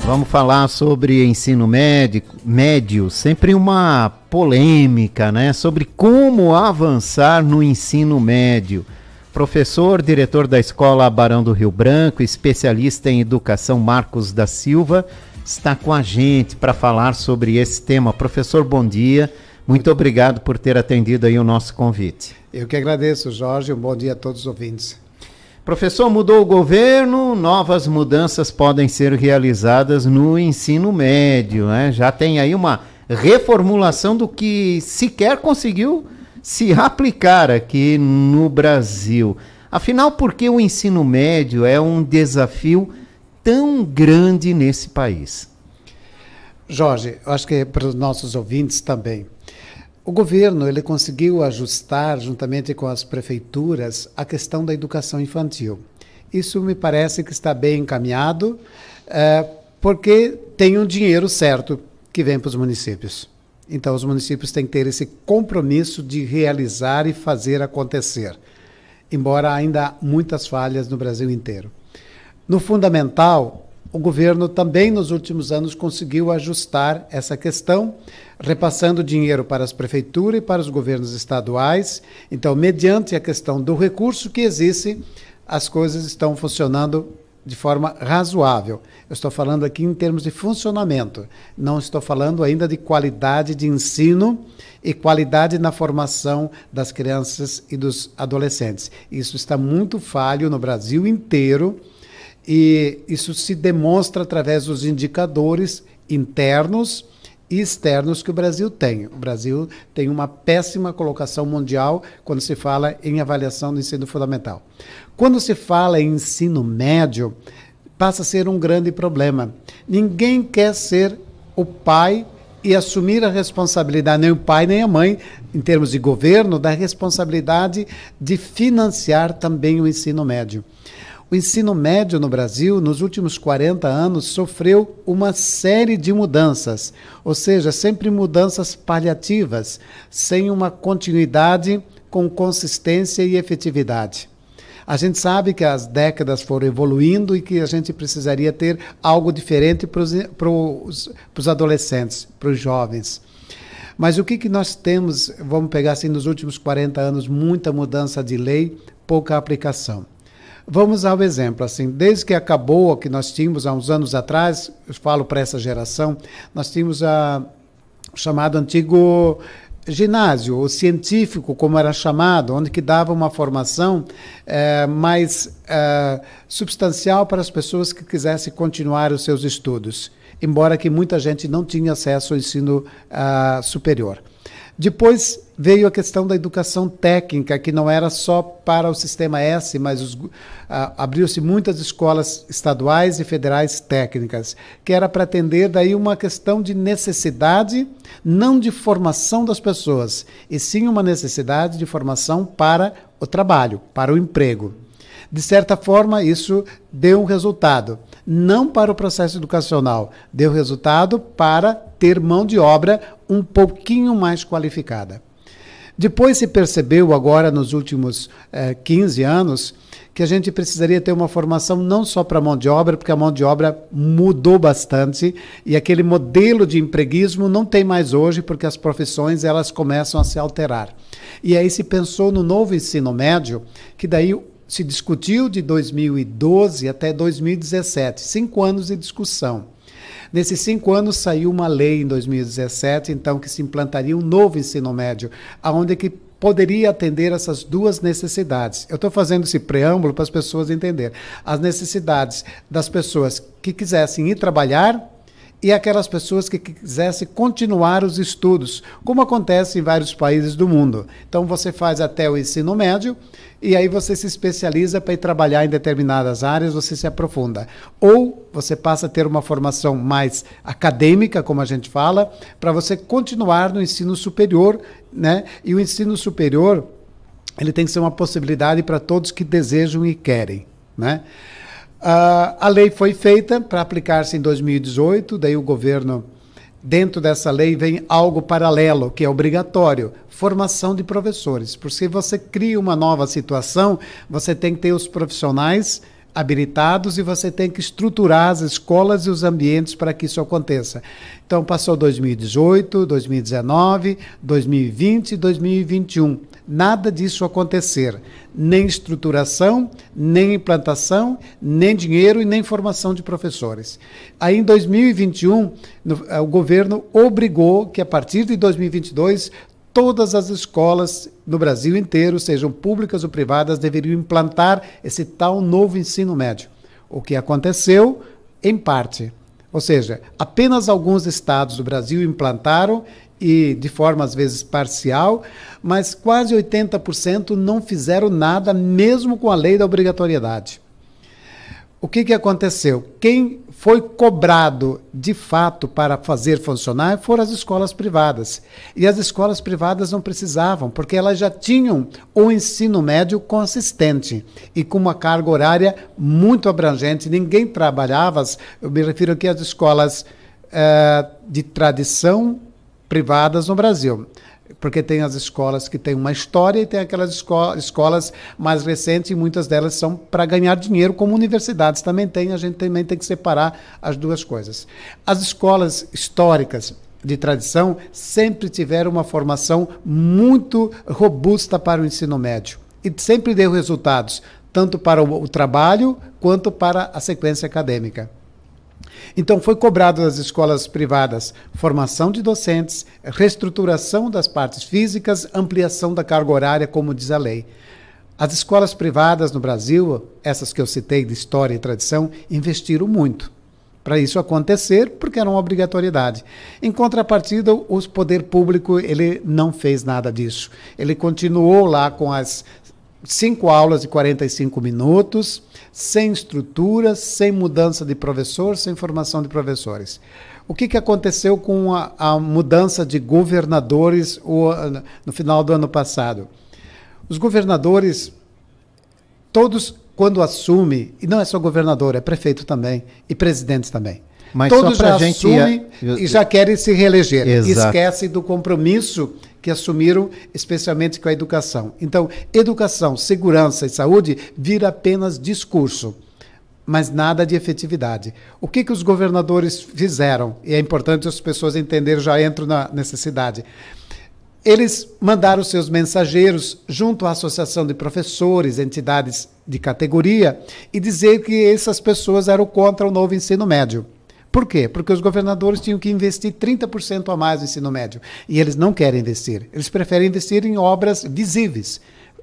Vamos falar sobre ensino médio, sempre uma polêmica, né? Sobre como avançar no ensino médio. Professor, diretor da Escola Barão do Rio Branco, especialista em educação, Marcos da Silva, está com a gente para falar sobre esse tema. Professor, bom dia. Muito obrigado por ter atendido aí o nosso convite. Eu que agradeço, Jorge. Um bom dia a todos os ouvintes. Professor, mudou o governo, novas mudanças podem ser realizadas no ensino médio, né? Já tem aí uma reformulação do que sequer conseguiu se aplicar aqui no Brasil. Afinal, por que o ensino médio é um desafio tão grande nesse país? Jorge, eu acho que é para os nossos ouvintes também. O governo ele conseguiu ajustar, juntamente com as prefeituras, a questão da educação infantil. Isso me parece que está bem encaminhado, porque tem um dinheiro certo que vem para os municípios. Então, os municípios têm que ter esse compromisso de realizar e fazer acontecer, embora ainda há muitas falhas no Brasil inteiro. No fundamental, o governo também nos últimos anos conseguiu ajustar essa questão, repassando dinheiro para as prefeituras e para os governos estaduais. Então, mediante a questão do recurso que existe, as coisas estão funcionando de forma razoável. Eu estou falando aqui em termos de funcionamento, não estou falando ainda de qualidade de ensino e qualidade na formação das crianças e dos adolescentes. Isso está muito falho no Brasil inteiro. E isso se demonstra através dos indicadores internos e externos que o Brasil tem. O Brasil tem uma péssima colocação mundial quando se fala em avaliação do ensino fundamental. Quando se fala em ensino médio, passa a ser um grande problema. Ninguém quer ser o pai e assumir a responsabilidade, nem o pai nem a mãe, em termos de governo, da responsabilidade de financiar também o ensino médio. O ensino médio no Brasil, nos últimos 40 anos, sofreu uma série de mudanças, ou seja, sempre mudanças paliativas, sem uma continuidade com consistência e efetividade. A gente sabe que as décadas foram evoluindo e que a gente precisaria ter algo diferente para os adolescentes, para os jovens. Mas o que nós temos, vamos pegar assim, nos últimos 40 anos, muita mudança de lei, pouca aplicação. Vamos ao exemplo, assim, desde que acabou, que nós tínhamos há uns anos atrás, eu falo para essa geração, nós tínhamos o chamado antigo ginásio, ou científico, como era chamado, onde que dava uma formação mais substancial para as pessoas que quisessem continuar os seus estudos, embora que muita gente não tinha acesso ao ensino superior. Depois veio a questão da educação técnica, que não era só para o Sistema S, mas abriu-se muitas escolas estaduais e federais técnicas, que era para atender daí uma questão de necessidade, não de formação das pessoas, e sim uma necessidade de formação para o trabalho, para o emprego. De certa forma, isso deu um resultado, não para o processo educacional, deu resultado para ter mão de obra um pouquinho mais qualificada. Depois se percebeu agora, nos últimos 15 anos, que a gente precisaria ter uma formação não só para a mão de obra, porque a mão de obra mudou bastante e aquele modelo de empreguismo não tem mais hoje, porque as profissões elas começam a se alterar. E aí se pensou no novo ensino médio, que daí se discutiu de 2012 até 2017, 5 anos de discussão. Nesses 5 anos saiu uma lei em 2017, então, que se implantaria um novo ensino médio, onde que poderia atender essas duas necessidades. Eu estou fazendo esse preâmbulo para as pessoas entenderem. As necessidades das pessoas que quisessem ir trabalhar e aquelas pessoas que quisessem continuar os estudos, como acontece em vários países do mundo. Então, você faz até o ensino médio e aí você se especializa para ir trabalhar em determinadas áreas, você se aprofunda. Ou você passa a ter uma formação mais acadêmica, como a gente fala, para você continuar no ensino superior, né? E o ensino superior, ele tem que ser uma possibilidade para todos que desejam e querem, né? A lei foi feita para aplicar-se em 2018, daí o governo, dentro dessa lei, vem algo paralelo, que é obrigatório, formação de professores. Porque se você cria uma nova situação, você tem que ter os profissionais habilitados e você tem que estruturar as escolas e os ambientes para que isso aconteça. Então, passou 2018, 2019, 2020 e 2021. Nada disso acontecer. Nem estruturação, nem implantação, nem dinheiro e nem formação de professores. Aí, em 2021, o governo obrigou que, a partir de 2022, todas as escolas no Brasil inteiro, sejam públicas ou privadas, deveriam implantar esse tal novo ensino médio. O que aconteceu, em parte. Ou seja, apenas alguns estados do Brasil implantaram, e de forma às vezes parcial, mas quase 80% não fizeram nada, mesmo com a lei da obrigatoriedade. O que aconteceu? Quem foi cobrado de fato para fazer funcionar foram as escolas privadas. E as escolas privadas não precisavam, porque elas já tinham o ensino médio consistente e com uma carga horária muito abrangente. Ninguém trabalhava, eu me refiro aqui às escolas de tradição privadas no Brasil. Porque tem as escolas que têm uma história e tem aquelas escolas mais recentes, e muitas delas são para ganhar dinheiro, como universidades também tem. A gente também tem que separar as duas coisas. As escolas históricas de tradição sempre tiveram uma formação muito robusta para o ensino médio e sempre deu resultados, tanto para o trabalho quanto para a sequência acadêmica. Então, foi cobrado das escolas privadas formação de docentes, reestruturação das partes físicas, ampliação da carga horária, como diz a lei. As escolas privadas no Brasil, essas que eu citei de história e tradição, investiram muito para isso acontecer, porque era uma obrigatoriedade. Em contrapartida, o poder público ele não fez nada disso. Ele continuou lá com as 5 aulas de 45 minutos, sem estrutura, sem mudança de professor, sem formação de professores. O que aconteceu com a mudança de governadores no final do ano passado? Os governadores, todos, quando assumem, e não é só governador, é prefeito também, e presidentes também, mas todos só já gente assumem e já querem se reeleger. Exato. Esquecem do compromisso que assumiram, especialmente com a educação. Então, educação, segurança e saúde vira apenas discurso, mas nada de efetividade. O que os governadores fizeram? E é importante as pessoas entenderem, já entro na necessidade. Eles mandaram seus mensageiros junto à associação de professores, entidades de categoria, e dizer que essas pessoas eram contra o novo ensino médio. Por quê? Porque os governadores tinham que investir 30% a mais no ensino médio. E eles não querem investir. Eles preferem investir em obras visíveis.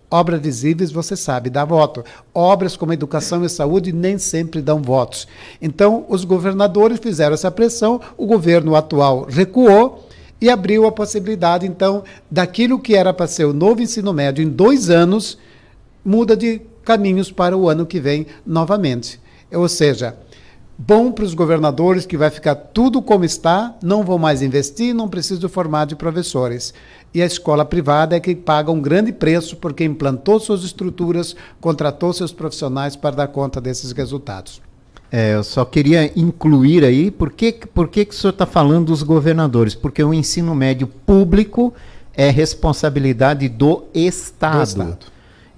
Obras visíveis, você sabe, dá voto. Obras como educação e saúde nem sempre dão votos. Então, os governadores fizeram essa pressão, o governo atual recuou e abriu a possibilidade, então, daquilo que era para ser o novo ensino médio em 2 anos, muda de caminhos para o ano que vem novamente. Ou seja, bom para os governadores, que vai ficar tudo como está, não vão mais investir, não precisam formar de professores. E a escola privada é que paga um grande preço porque implantou suas estruturas, contratou seus profissionais para dar conta desses resultados. Eu só queria incluir aí, por que o senhor está falando dos governadores? Porque o ensino médio público é responsabilidade do Estado.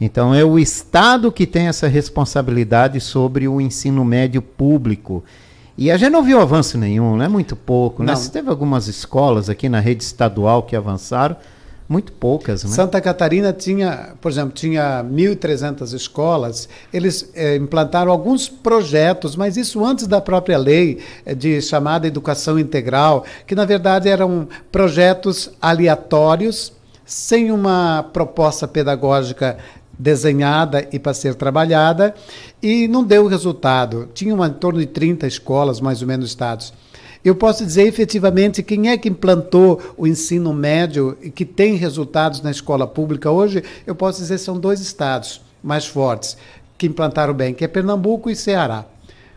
Então, é o Estado que tem essa responsabilidade sobre o ensino médio público. E a gente não viu avanço nenhum, né? Muito pouco. Né? Teve algumas escolas aqui na rede estadual que avançaram, muito poucas. Né? Santa Catarina tinha, por exemplo, tinha 1.300 escolas. Eles implantaram alguns projetos, mas isso antes da própria lei de chamada educação integral, que na verdade eram projetos aleatórios, sem uma proposta pedagógica desenhada e para ser trabalhada, e não deu resultado. Tinha em torno de 30 escolas, mais ou menos, no estado. Eu posso dizer efetivamente quem é que implantou o ensino médio e que tem resultados na escola pública hoje. Eu posso dizer que são 2 estados mais fortes que implantaram bem, que é Pernambuco e Ceará.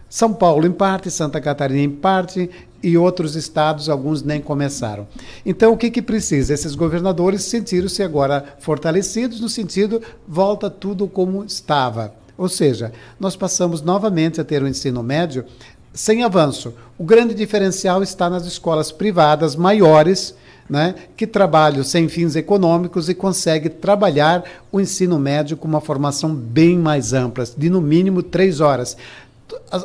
São Paulo em parte, Santa Catarina em parte, e outros estados, alguns nem começaram. Então, o que precisa? Esses governadores sentiram-se agora fortalecidos, no sentido, volta tudo como estava. Ou seja, nós passamos novamente a ter um ensino médio sem avanço. O grande diferencial está nas escolas privadas maiores, né, que trabalham sem fins econômicos e conseguem trabalhar o ensino médio com uma formação bem mais ampla, de no mínimo 3 horas.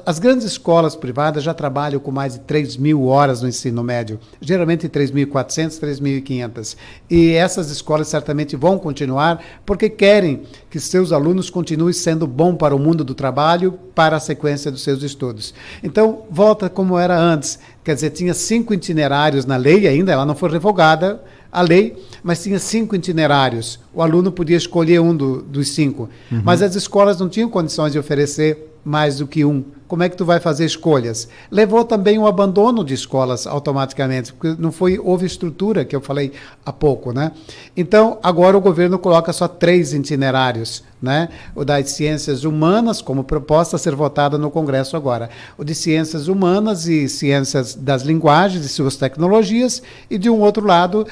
As grandes escolas privadas já trabalham com mais de 3.000 horas no ensino médio, geralmente 3.400, 3.500. E essas escolas certamente vão continuar porque querem que seus alunos continuem sendo bons para o mundo do trabalho, para a sequência dos seus estudos. Então, volta como era antes. Quer dizer, tinha 5 itinerários na lei ainda, ela não foi revogada, a lei, mas tinha 5 itinerários. O aluno podia escolher um dos 5. Mas as escolas não tinham condições de oferecer mais do que um. Como é que tu vai fazer escolhas? Levou também o abandono de escolas automaticamente, porque houve estrutura, que eu falei há pouco, né? Então, agora o governo coloca só 3 itinerários, né? O das ciências humanas, como proposta a ser votada no Congresso agora. O de ciências humanas e ciências das linguagens e suas tecnologias, e de um outro lado,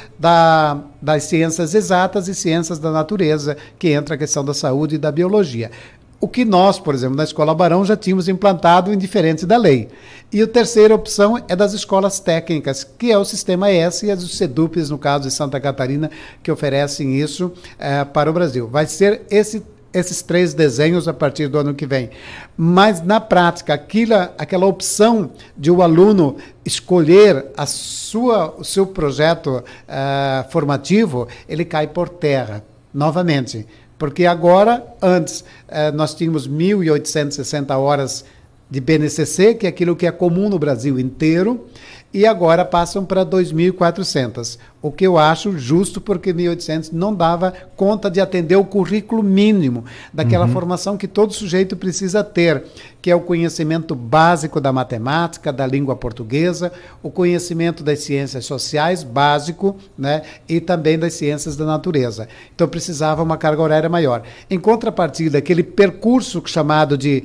das ciências exatas e ciências da natureza, que entra a questão da saúde e da biologia. O que nós, por exemplo, na Escola Barão, já tínhamos implantado indiferente da lei. E a terceira opção é das escolas técnicas, que é o Sistema S e as SEDUPs, no caso de Santa Catarina, que oferecem isso para o Brasil. Vai ser esses 3 desenhos a partir do ano que vem. Mas, na prática, aquela opção de o aluno escolher o seu projeto formativo, ele cai por terra, novamente. Porque agora, antes, nós tínhamos 1.860 horas de BNCC, que é aquilo que é comum no Brasil inteiro, e agora passam para 2.400, o que eu acho justo, porque 1.800 não dava conta de atender o currículo mínimo daquela formação que todo sujeito precisa ter, que é o conhecimento básico da matemática, da língua portuguesa, o conhecimento das ciências sociais, básico, né, e também das ciências da natureza. Então precisava uma carga horária maior. Em contrapartida, aquele percurso chamado de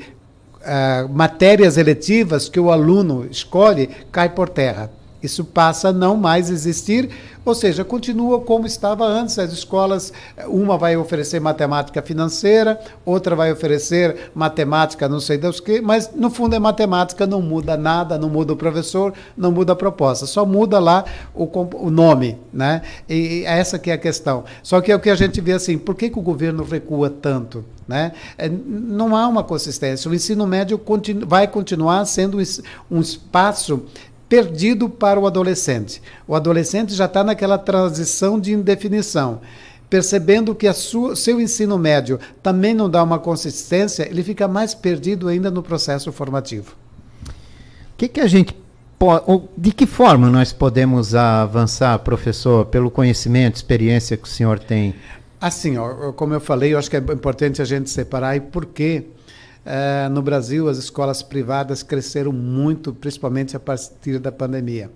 matérias eletivas que o aluno escolhe, cai por terra. Isso passa a não mais existir, ou seja, continua como estava antes. As escolas, uma vai oferecer matemática financeira, outra vai oferecer matemática não sei Deus que, mas no fundo é matemática, não muda nada, não muda o professor, não muda a proposta, só muda lá o nome, né? E essa que é a questão. Só que é o que a gente vê assim, por que o governo recua tanto? Né? Não há uma consistência. O ensino médio vai continuar sendo um espaço perdido para o adolescente. O adolescente já está naquela transição de indefinição. Percebendo que seu ensino médio também não dá uma consistência, ele fica mais perdido ainda no processo formativo. De que forma nós podemos avançar, professor, pelo conhecimento, experiência que o senhor tem? Assim, como eu falei, eu acho que é importante a gente separar e por quê. No Brasil, as escolas privadas cresceram muito, principalmente a partir da pandemia.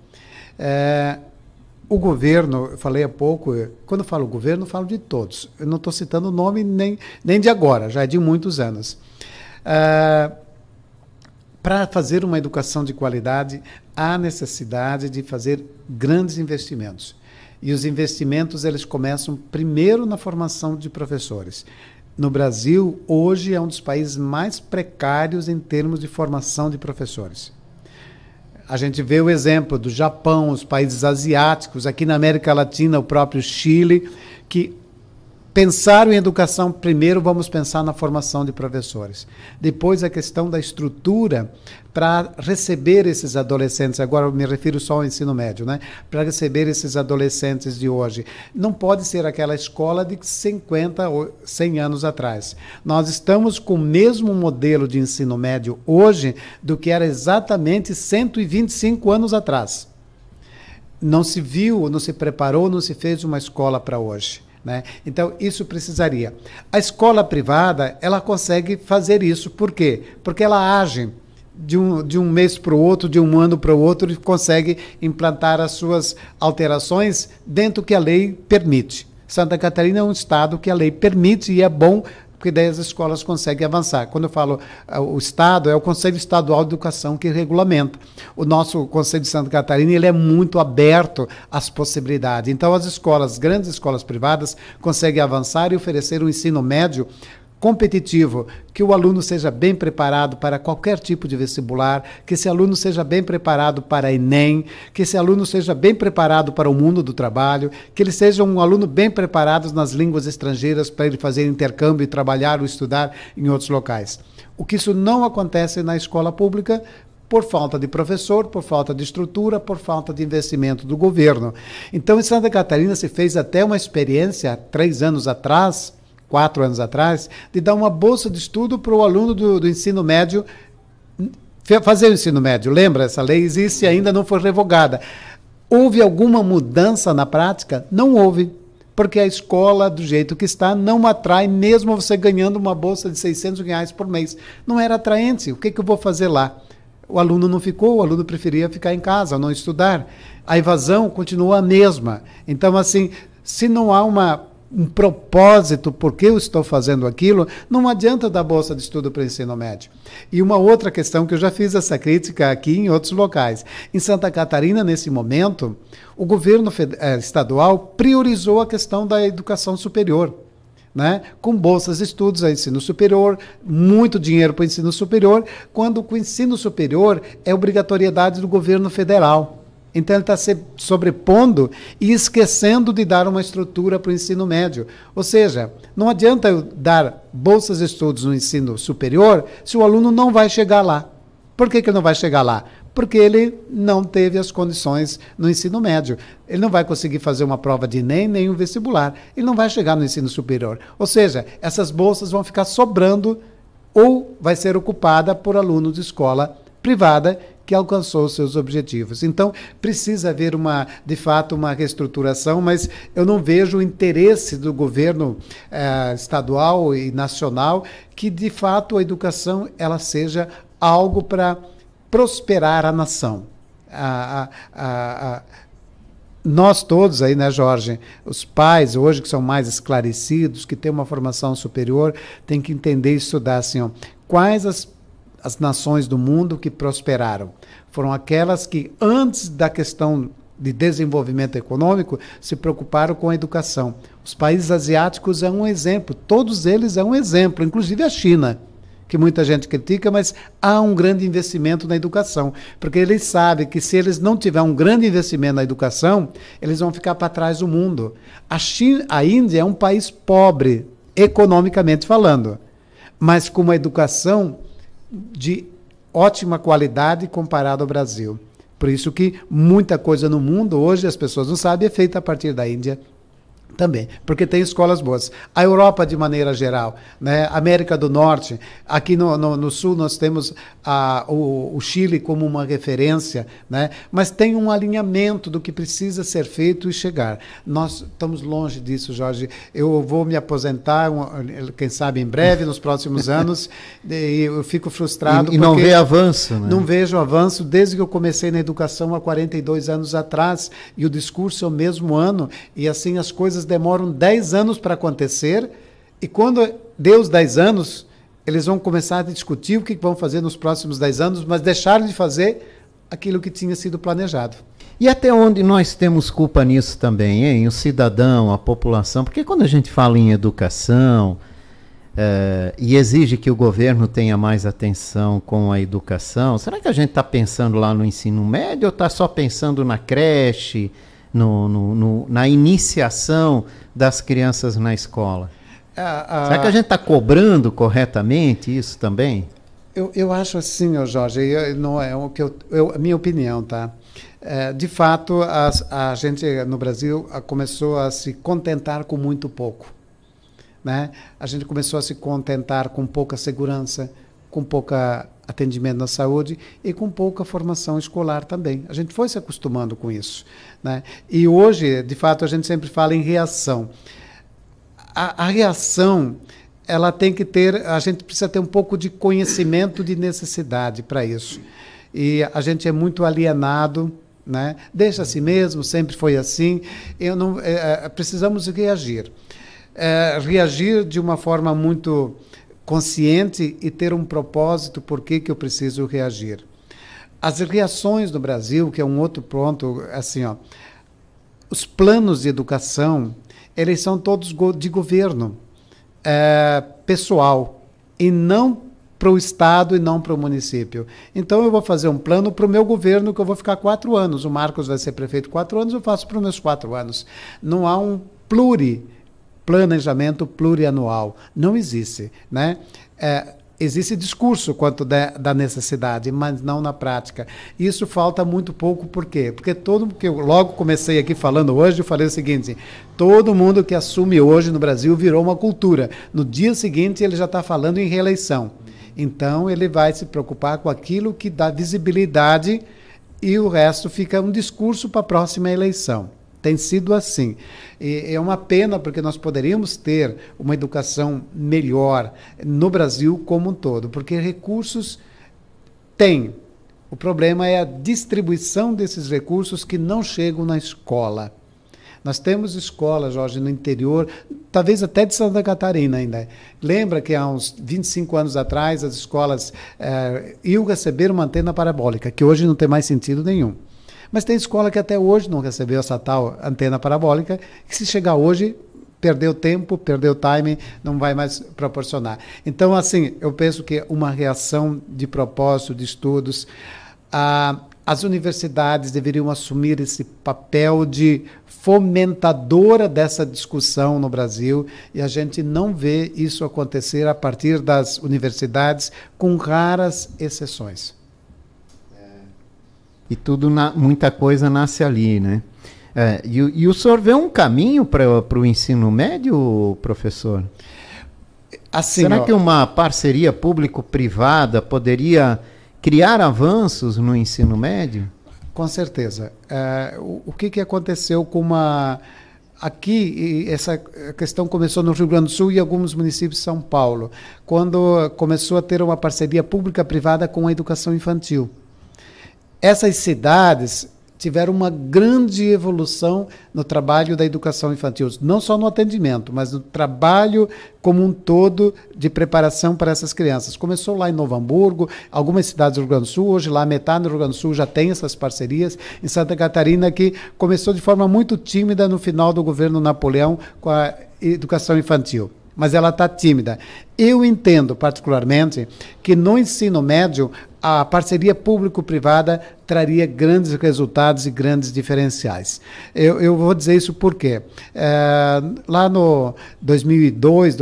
O governo, eu falei há pouco, quando eu falo governo, eu falo de todos. Eu não estou citando o nome nem de agora, já é de muitos anos. Para fazer uma educação de qualidade, há necessidade de fazer grandes investimentos. E os investimentos, eles começam primeiro na formação de professores. No Brasil, hoje, é um dos países mais precários em termos de formação de professores. A gente vê o exemplo do Japão, os países asiáticos, aqui na América Latina, o próprio Chile, que pensaram em educação, primeiro vamos pensar na formação de professores. Depois a questão da estrutura para receber esses adolescentes, agora eu me refiro só ao ensino médio, né? Para receber esses adolescentes de hoje. Não pode ser aquela escola de 50 ou 100 anos atrás. Nós estamos com o mesmo modelo de ensino médio hoje do que era exatamente 125 anos atrás. Não se viu, não se preparou, não se fez uma escola para hoje. Né? Então, isso precisaria. A escola privada, ela consegue fazer isso. Por quê? Porque ela age de um mês para o outro, de um ano para o outro, e consegue implantar as suas alterações dentro do que a lei permite. Santa Catarina é um estado que a lei permite e é bom, porque daí as escolas conseguem avançar. Quando eu falo o Estado, é o Conselho Estadual de Educação que regulamenta. O nosso Conselho de Santa Catarina, ele é muito aberto às possibilidades. Então, as escolas, grandes escolas privadas, conseguem avançar e oferecer um ensino médio competitivo, que o aluno seja bem preparado para qualquer tipo de vestibular, que esse aluno seja bem preparado para Enem, que esse aluno seja bem preparado para o mundo do trabalho, que ele seja um aluno bem preparado nas línguas estrangeiras para ele fazer intercâmbio e trabalhar ou estudar em outros locais. O que isso não acontece na escola pública por falta de professor, por falta de estrutura, por falta de investimento do governo. Então, em Santa Catarina se fez até uma experiência, 3 anos atrás, 4 anos atrás, de dar uma bolsa de estudo para o aluno do ensino médio fazer o ensino médio. Lembra? Essa lei existe e ainda não foi revogada. Houve alguma mudança na prática? Não houve. Porque a escola, do jeito que está, não atrai, mesmo você ganhando uma bolsa de R$600 por mês. Não era atraente. O que eu vou fazer lá? O aluno não ficou, o aluno preferia ficar em casa, não estudar. A evasão continua a mesma. Então, assim, se não há um propósito por que eu estou fazendo aquilo, não adianta dar bolsa de estudo para o ensino médio. E uma outra questão que eu já fiz essa crítica aqui em outros locais. Em Santa Catarina, nesse momento, o governo estadual priorizou a questão da educação superior, né? Com bolsas de estudos a ensino superior, muito dinheiro para o ensino superior, quando o ensino superior é obrigatoriedade do governo federal. Então, ele está se sobrepondo e esquecendo de dar uma estrutura para o ensino médio. Ou seja, não adianta eu dar bolsas de estudos no ensino superior se o aluno não vai chegar lá. Por que ele não vai chegar lá? Porque ele não teve as condições no ensino médio. Ele não vai conseguir fazer uma prova de Enem, nem um vestibular. Ele não vai chegar no ensino superior. Ou seja, essas bolsas vão ficar sobrando ou vai ser ocupada por alunos de escola privada que alcançou os seus objetivos. Então, precisa haver, de fato, uma reestruturação, mas eu não vejo o interesse do governo estadual e nacional que, de fato, a educação ela seja algo para prosperar a nação. Nós todos aí, né, Jorge, os pais hoje que são mais esclarecidos, que têm uma formação superior, têm que entender e estudar assim, ó, quais as nações do mundo que prosperaram. Foram aquelas que, antes da questão de desenvolvimento econômico, se preocuparam com a educação. Os países asiáticos é um exemplo, todos eles é um exemplo, inclusive a China, que muita gente critica, mas há um grande investimento na educação, porque eles sabem que se eles não tiverem um grande investimento na educação, eles vão ficar para trás do mundo. A Índia é um país pobre, economicamente falando, mas com uma educação de ótima qualidade comparado ao Brasil. Por isso que muita coisa no mundo, hoje as pessoas não sabem, é feita a partir da Índia também, porque tem escolas boas. A Europa, de maneira geral, né? América do Norte, aqui no Sul nós temos o Chile como uma referência, né? Mas tem um alinhamento do que precisa ser feito e chegar. Nós estamos longe disso, Jorge. Eu vou me aposentar, quem sabe em breve, nos próximos anos, e eu fico frustrado. E não vê avanço, né? Não vejo avanço desde que eu comecei na educação há 42 anos atrás, e o discurso é o mesmo ano, e assim as coisas demoram 10 anos para acontecer, e quando deu os 10 anos, eles vão começar a discutir o que vão fazer nos próximos 10 anos, mas deixaram de fazer aquilo que tinha sido planejado. E até onde nós temos culpa nisso também, hein? O cidadão, a população, porque quando a gente fala em educação e exige que o governo tenha mais atenção com a educação, será que a gente está pensando lá no ensino médio ou está só pensando na creche, na iniciação das crianças na escola? Será que a gente está cobrando corretamente isso também? Eu acho assim, Jorge, não é o que a minha opinião, tá? De fato, a gente no Brasil começou a se contentar com muito pouco, né? A gente começou a se contentar com pouca segurança, com pouca atendimento na saúde e com pouca formação escolar também. A gente foi se acostumando com isso, né? E hoje, de fato, a gente sempre fala em reação. A reação, ela tem que ter, a gente precisa ter um pouco de conhecimento de necessidade para isso. E a gente é muito alienado, né? Deixa assim mesmo, sempre foi assim. Precisamos reagir. Reagir de uma forma muito consciente e ter um propósito por que eu preciso reagir. As reações no Brasil, que é um outro ponto, assim, ó, os planos de educação, eles são todos de governo. pessoal e não para o Estado e não para o município. Então eu vou fazer um plano para o meu governo que eu vou ficar 4 anos. O Marcos vai ser prefeito 4 anos, eu faço para os meus 4 anos. Não há um planejamento plurianual. Não existe, né? Existe discurso quanto da necessidade, mas não na prática. Isso falta muito pouco, por quê? Porque que eu logo comecei aqui falando hoje, eu falei o seguinte: todo mundo que assume hoje no Brasil virou uma cultura. No dia seguinte ele já está falando em reeleição. Então ele vai se preocupar com aquilo que dá visibilidade e o resto fica um discurso para a próxima eleição. Tem sido assim. E é uma pena, porque nós poderíamos ter uma educação melhor no Brasil como um todo, porque recursos tem. O problema é a distribuição desses recursos que não chegam na escola. Nós temos escolas, Jorge, no interior, talvez até de Santa Catarina ainda. Lembra que há uns 25 anos atrás as escolas iam receber uma antena parabólica, que hoje não tem mais sentido nenhum. Mas tem escola que até hoje não recebeu essa tal antena parabólica, que se chegar hoje, perdeu tempo, perdeu timing, não vai mais proporcionar. Então, assim, eu penso que uma reação de propósito, de estudos, as universidades deveriam assumir esse papel de fomentadora dessa discussão no Brasil, e a gente não vê isso acontecer a partir das universidades, com raras exceções. E muita coisa nasce ali, né? E o senhor vê um caminho para o ensino médio, professor? Assim, será que uma parceria público-privada poderia criar avanços no ensino médio? Com certeza. O que aconteceu com aqui, essa questão começou no Rio Grande do Sul e alguns municípios de São Paulo, quando começou a ter uma parceria pública-privada com a educação infantil. Essas cidades tiveram uma grande evolução no trabalho da educação infantil, não só no atendimento, mas no trabalho como um todo de preparação para essas crianças. Começou lá em Novo Hamburgo, algumas cidades do Rio Grande do Sul, hoje lá metade do Rio Grande do Sul já tem essas parcerias. Em Santa Catarina, que começou de forma muito tímida no final do governo Napoleão com a educação infantil. Mas ela está tímida. Eu entendo, particularmente, que no ensino médio a parceria público-privada traria grandes resultados e grandes diferenciais. Eu vou dizer isso porque lá no 2002,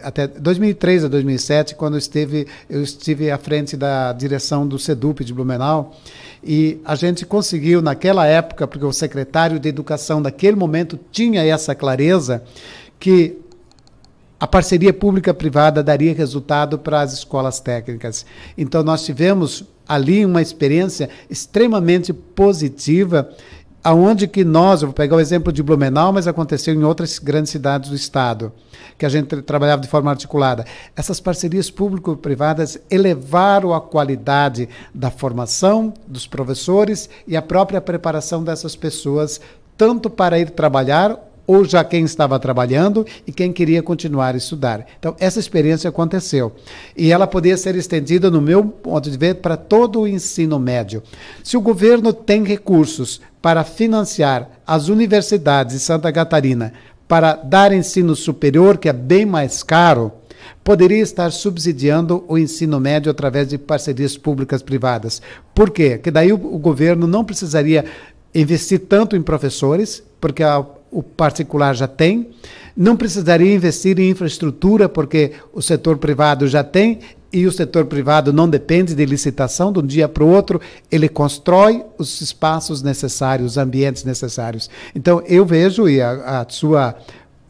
até 2003 a 2007, quando eu estive à frente da direção do SEDUP de Blumenau, e a gente conseguiu, naquela época, porque o secretário de Educação daquele momento tinha essa clareza, que a parceria pública-privada daria resultado para as escolas técnicas. Então, nós tivemos ali uma experiência extremamente positiva, aonde que eu vou pegar o exemplo de Blumenau, mas aconteceu em outras grandes cidades do estado, que a gente trabalhava de forma articulada. Essas parcerias público-privadas elevaram a qualidade da formação dos professores e a própria preparação dessas pessoas, tanto para ir trabalhar, ou já quem estava trabalhando e quem queria continuar a estudar. Então, essa experiência aconteceu. E ela poderia ser estendida, no meu ponto de vista, para todo o ensino médio. Se o governo tem recursos para financiar as universidades de Santa Catarina para dar ensino superior, que é bem mais caro, poderia estar subsidiando o ensino médio através de parcerias públicas-privadas. Por quê? Porque daí o governo não precisaria investir tanto em professores, porque o particular já tem, não precisaria investir em infraestrutura, porque o setor privado já tem, e o setor privado não depende de licitação, de um dia para o outro, ele constrói os espaços necessários, os ambientes necessários. Então, eu vejo, e a sua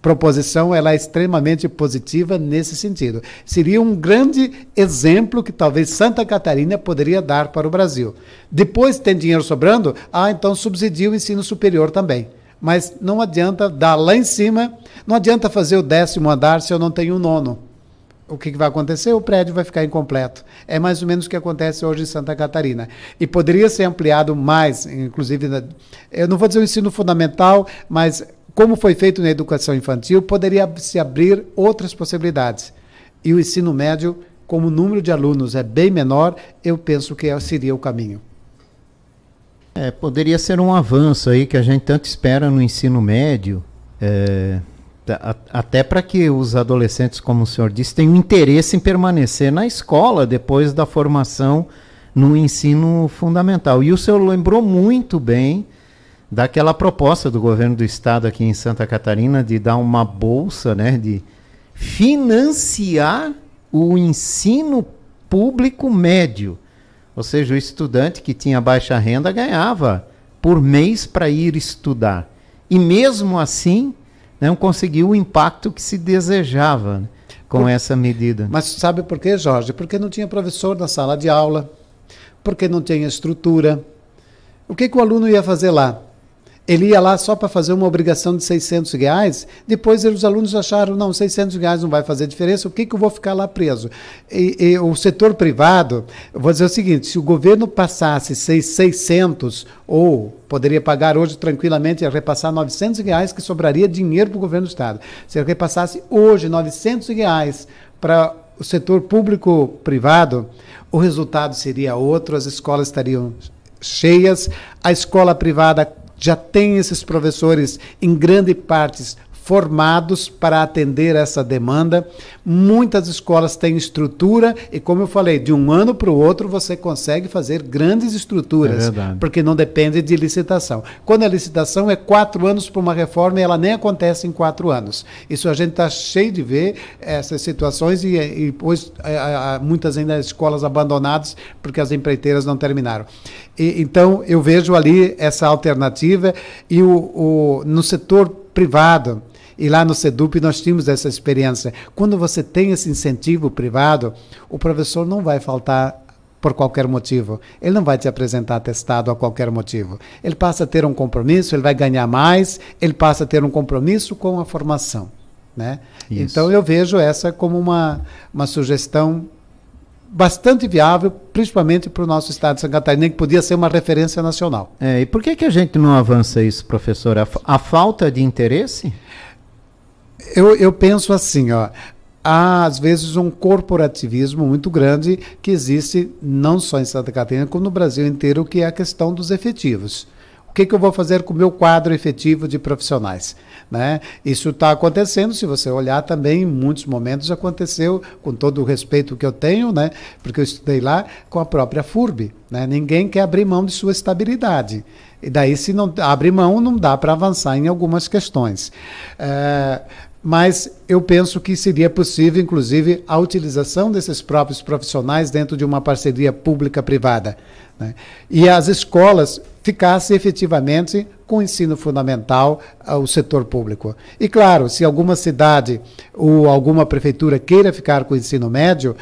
proposição ela é extremamente positiva nesse sentido. Seria um grande exemplo que talvez Santa Catarina poderia dar para o Brasil. Depois, tem dinheiro sobrando? Então subsidia o ensino superior também. Mas não adianta dar lá em cima, não adianta fazer o 10º andar se eu não tenho o 9º. O que vai acontecer? O prédio vai ficar incompleto. É mais ou menos o que acontece hoje em Santa Catarina. E poderia ser ampliado mais, inclusive, eu não vou dizer o ensino fundamental, mas como foi feito na educação infantil, poderia se abrir outras possibilidades. E o ensino médio, como o número de alunos é bem menor, eu penso que seria o caminho. Poderia ser um avanço aí que a gente tanto espera no ensino médio, Até para que os adolescentes, como o senhor disse, tenham interesse em permanecer na escola depois da formação no ensino fundamental. E o senhor lembrou muito bem daquela proposta do governo do estado aqui em Santa Catarina de dar uma bolsa, né, de financiar o ensino público médio. Ou seja, o estudante que tinha baixa renda ganhava por mês para ir estudar. E mesmo assim, não conseguiu o impacto que se desejava, né, com essa medida. Mas sabe por quê, Jorge? Porque não tinha professor na sala de aula, porque não tinha estrutura. O que o aluno ia fazer lá? Ele ia lá só para fazer uma obrigação de R$600, depois os alunos acharam, não, R$600 não vai fazer diferença, o que eu vou ficar lá preso? E o setor privado, eu vou dizer o seguinte, se o governo passasse 600, ou poderia pagar hoje tranquilamente, ia repassar R$900, que sobraria dinheiro para o governo do estado. Se ele repassasse hoje R$900 para o setor público-privado, o resultado seria outro, as escolas estariam cheias, a escola privada já tem esses professores, em grande parte, formados para atender essa demanda. Muitas escolas têm estrutura e, como eu falei, de um ano para o outro você consegue fazer grandes estruturas, porque não depende de licitação. Quando a licitação é 4 anos para uma reforma e ela nem acontece em 4 anos. Isso a gente está cheio de ver essas situações e depois muitas ainda escolas abandonadas porque as empreiteiras não terminaram. Então eu vejo ali essa alternativa e no setor privado, e lá no SEDUP nós tínhamos essa experiência. Quando você tem esse incentivo privado, o professor não vai faltar por qualquer motivo. Ele não vai te apresentar atestado a qualquer motivo. Ele passa a ter um compromisso, ele vai ganhar mais, ele passa a ter um compromisso com a formação, né? Então eu vejo essa como uma sugestão bastante viável, principalmente para o nosso estado de Santa Catarina, que podia ser uma referência nacional. E por que a gente não avança isso, professor? A falta de interesse? Eu penso assim, ó, há às vezes um corporativismo muito grande que existe não só em Santa Catarina, como no Brasil inteiro, que é a questão dos efetivos. O que eu vou fazer com o meu quadro efetivo de profissionais, né? Isso está acontecendo, se você olhar também, em muitos momentos aconteceu, com todo o respeito que eu tenho, né? Porque eu estudei lá com a própria FURB, né? Ninguém quer abrir mão de sua estabilidade. E daí, se não abre mão, não dá para avançar em algumas questões. Mas eu penso que seria possível, inclusive, a utilização desses próprios profissionais dentro de uma parceria pública-privada, né? E as escolas ficassem efetivamente com o ensino fundamental ao setor público. E, claro, se alguma cidade ou alguma prefeitura queira ficar com o ensino médio,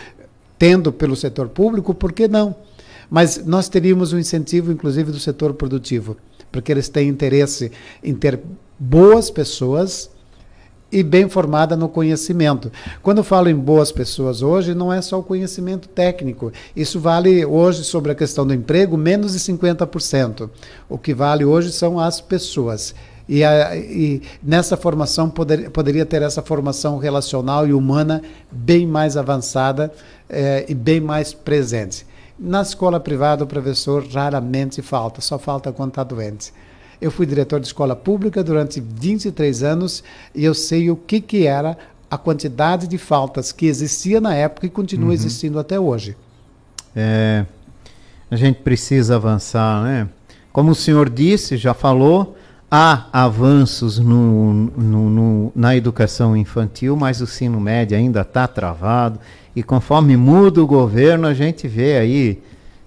tendo pelo setor público, por que não? Mas nós teríamos um incentivo, inclusive, do setor produtivo, porque eles têm interesse em ter boas pessoas e bem formada no conhecimento. Quando eu falo em boas pessoas hoje, não é só o conhecimento técnico. Isso vale hoje, sobre a questão do emprego, menos de 50%. O que vale hoje são as pessoas. E nessa formação, poderia ter essa formação relacional e humana bem mais avançada e bem mais presente. Na escola privada, o professor raramente falta, só falta quando está doente. Eu fui diretor de escola pública durante 23 anos e eu sei o que era a quantidade de faltas que existia na época e continua existindo até hoje. A gente precisa avançar, né? Como o senhor disse, já falou, há avanços na educação infantil, mas o ensino médio ainda está travado. E conforme muda o governo, a gente vê aí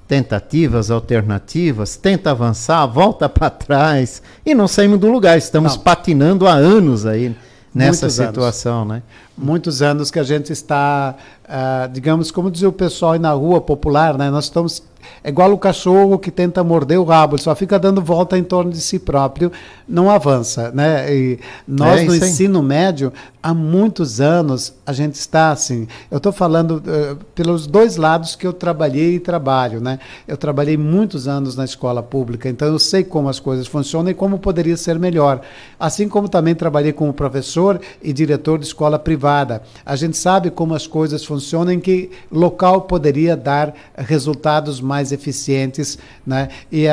tentativas, alternativas, tenta avançar, volta para trás e não saímos do lugar. Estamos patinando há anos aí nessa situação, né? Muitos anos que a gente está, digamos, como diz o pessoal aí na rua popular, né? Nós estamos, é igual o cachorro que tenta morder o rabo, ele só fica dando volta em torno de si próprio, não avança, né? E nós no ensino médio, há muitos anos, a gente está assim, eu estou falando pelos dois lados que eu trabalhei e trabalho, né? Eu trabalhei muitos anos na escola pública, então eu sei como as coisas funcionam e como poderia ser melhor. Assim como também trabalhei como professor e diretor de escola privada. A gente sabe como as coisas funcionam, em que local poderia dar resultados mais eficientes, né? E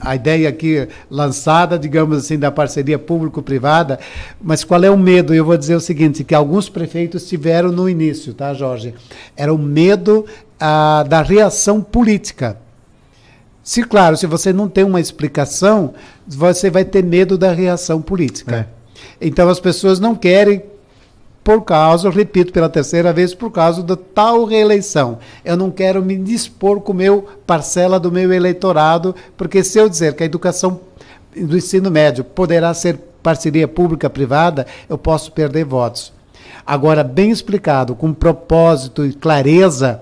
a ideia aqui lançada, digamos assim, da parceria público-privada, mas qual é o medo? Eu vou dizer o seguinte, que alguns prefeitos tiveram no início, tá, Jorge? Era o medo da reação política. Se, claro, se você não tem uma explicação, você vai ter medo da reação política. Então, as pessoas não querem, por causa, repito pela terceira vez, por causa da tal reeleição. Eu não quero me dispor com parcela do meu eleitorado, porque se eu dizer que a educação do ensino médio poderá ser parceria pública-privada, eu posso perder votos. Agora, bem explicado, com propósito e clareza,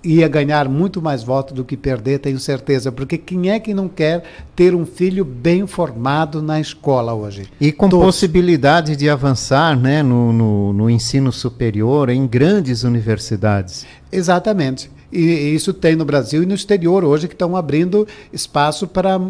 ia ganhar muito mais votos do que perder, tenho certeza, porque quem é que não quer ter um filho bem formado na escola hoje? E com possibilidade de avançar, né, no ensino superior em grandes universidades. Exatamente. E isso tem no Brasil e no exterior hoje, que estão abrindo espaço para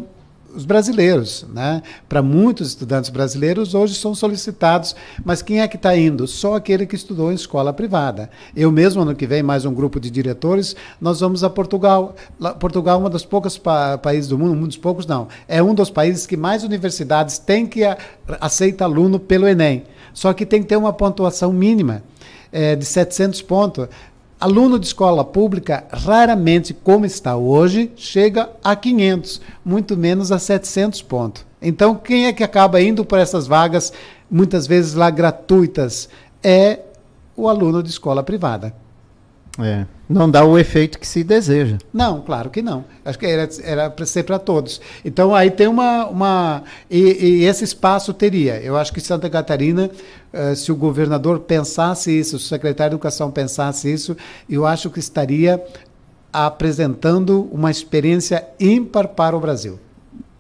os brasileiros, né? Para muitos estudantes brasileiros hoje são solicitados, mas quem é que está indo? Só aquele que estudou em escola privada. Eu mesmo, ano que vem, mais um grupo de diretores, nós vamos a Portugal. Portugal é um dos poucos países do mundo, um dos poucos não, é um dos países que mais universidades tem que aceita aluno pelo Enem. Só que tem que ter uma pontuação mínima de 700 pontos. Aluno de escola pública, raramente, como está hoje, chega a 500, muito menos a 700 pontos. Então, quem é que acaba indo para essas vagas, muitas vezes lá gratuitas? É o aluno de escola privada. Não dá o efeito que se deseja. Não, claro que não. Acho que era para ser para todos. Então, aí tem e esse espaço teria. Eu acho que Santa Catarina, se o governador pensasse isso, se o secretário de Educação pensasse isso, eu acho que estaria apresentando uma experiência ímpar para o Brasil.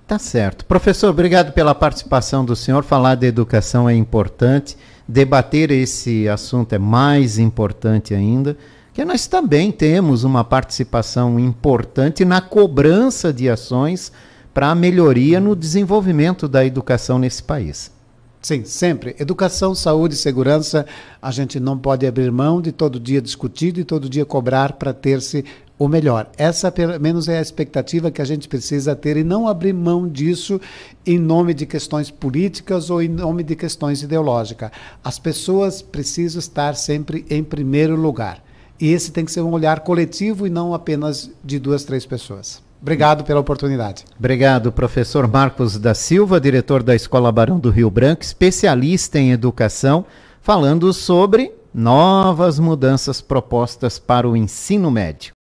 Tá certo. Professor, obrigado pela participação do senhor. Falar de educação é importante. Debater esse assunto é mais importante ainda. Que nós também temos uma participação importante na cobrança de ações para a melhoria no desenvolvimento da educação nesse país. Sim, sempre. Educação, saúde e segurança, a gente não pode abrir mão de todo dia discutir e todo dia cobrar para ter-se o melhor. Essa, pelo menos, é a expectativa que a gente precisa ter e não abrir mão disso em nome de questões políticas ou em nome de questões ideológicas. As pessoas precisam estar sempre em primeiro lugar. E esse tem que ser um olhar coletivo e não apenas de 2, 3 pessoas. Obrigado pela oportunidade. Obrigado, professor Marcos da Silva, diretor da Escola Barão do Rio Branco, especialista em educação, falando sobre novas mudanças propostas para o ensino médio.